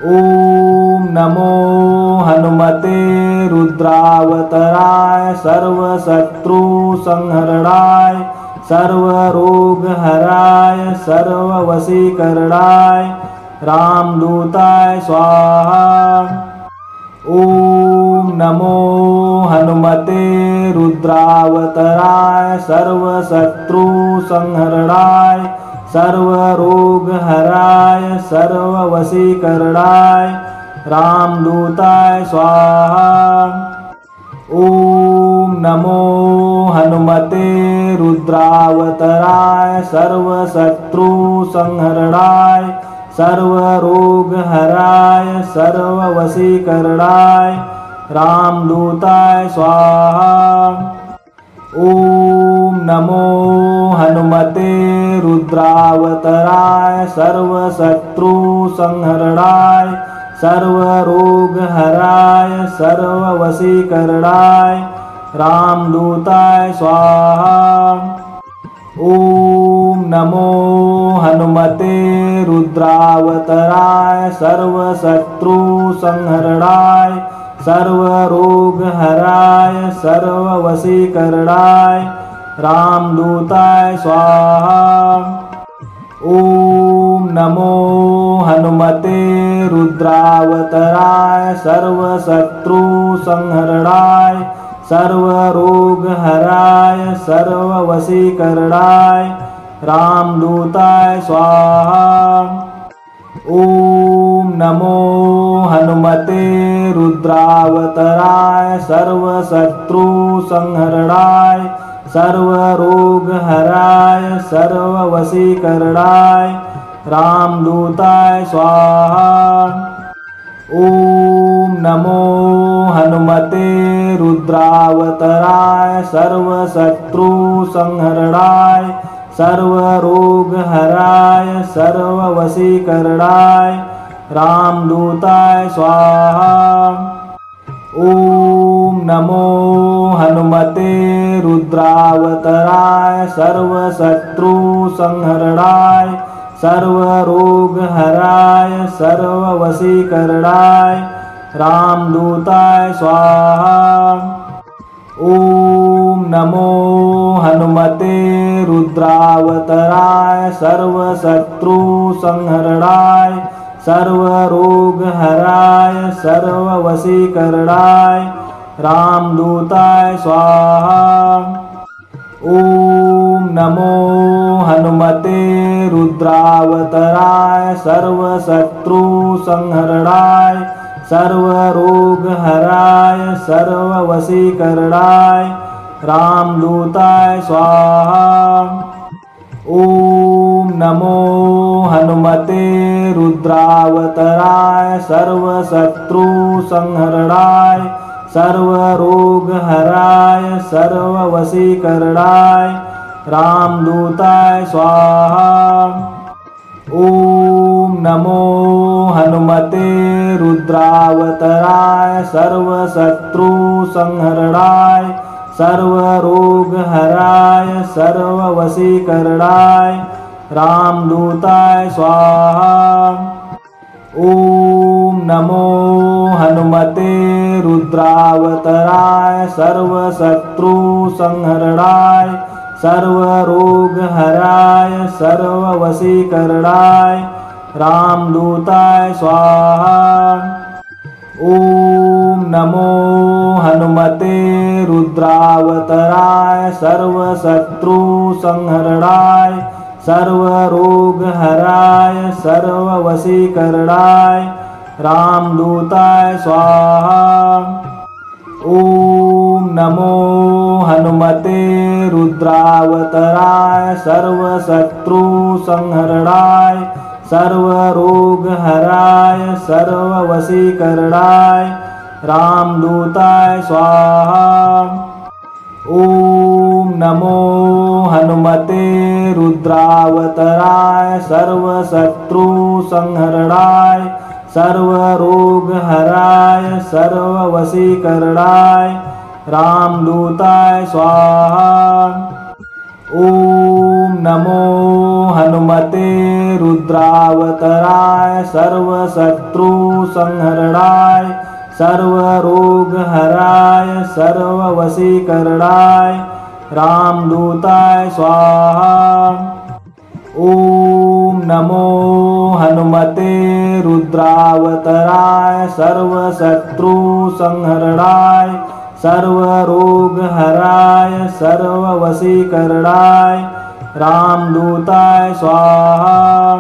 ओम नमो हनुमते रुद्रावताराय सर्वशत्रु संहरणाय सर्वरोगहराय सर्ववशीकरणाय रामदूताय स्वाहा। ओम नमो हनुमते रुद्रावताराय सर्वशत्रु संहरणाय सर्वरोगहराय सर्ववशीकरणाय रामदूताय स्वाहा। ओम नमो हनुमते रुद्रावताराय सर्वशत्रु संहरणाय सर्वरोगहराय सर्ववशीकरणाय रामदूताय स्वाहा। ओम नमो हनुमते रुद्रावताराय सर्वशत्रु संहरणाय सर्वरोगहराय सर्ववशीकरणाय रामदूताय स्वाहा। ओम नमो हनुमते रुद्रावताराय सर्वशत्रु संहरणाय सर्वरोगहराय सर्ववशीकरणाय रामदूताय स्वाहा। ओम नमो हनुमते रुद्रावताराय सर्वशत्रु संहरणाय सर्वरोगहराय सर्ववशीकरणाय रामदूताय स्वाहा। ओम नमो हनुमते रुद्रावताराय सर्वशत्रु संहरणाय सर्वरोगहराय सर्ववशीकरणाय रामदूताय स्वाहा। ओम नमो हनुमते रुद्रावताराय सर्वशत्रु संहरणाय सर्वरोगहराय सर्ववशीकरणाय रामदूताय स्वाहा। ओम नमो हनुमते रुद्रावताराय सर्वशत्रु संहरणाय सर्वरोगहराय सर्ववशीकरणाय रामदूताय स्वाहा। ओम नमो हनुमते रुद्रावताराय सर्वशत्रु संहरणाय सर्वरोगहराय सर्ववशीकरणाय रामदूताय स्वाहा। ओम नमो हनुमते रुद्रावताराय सर्वशत्रु संहरणाय सर्वरोगहराय सर्ववशीकरणाय रामदूताय स्वाहा। ओम नमो हनुमते रुद्रावताराय सर्वशत्रु संहरणाय सर्वरोगहराय सर्ववशीकरणाय रामदूताय स्वाहा। ओम नमो हनुमते रुद्रावताराय सर्वशत्रु संहरणाय सर्वरोगहराय सर्ववशीकरणाय रामदूताय स्वाहा। ओम नमो हनुमते रुद्रावताराय सर्वशत्रु संहरणाय सर्वरोगहराय सर्ववशीकरणाय रामदूताय स्वाहा। ओम नमो हनुमते रुद्रावताराय सर्वशत्रु संहरणाय सर्वरोगहराय सर्ववशीकरणाय रामदूताय स्वाहा। ओम नमो हनुमते रुद्रावताराय सर्वशत्रु संहरणाय सर्वरोगहराय सर्ववशीकरणाय रामदूताय स्वाहा। ओम नमो हनुमते रुद्रावताराय सर्वशत्रु संहरणाय सर्वरोगहराय सर्ववशीकरणाय रामदूताय स्वाहा। ओम नमो हनुमते रुद्रावताराय सर्वशत्रु संहरणाय सर्वरोगहराय सर्ववशीकरणाय रामदूताय स्वाहा। ओम नमो हनुमते रुद्रावताराय सर्वशत्रु संहरणाय सर्वरोगहराय सर्ववशीकरणाय रामदूताय स्वाहा।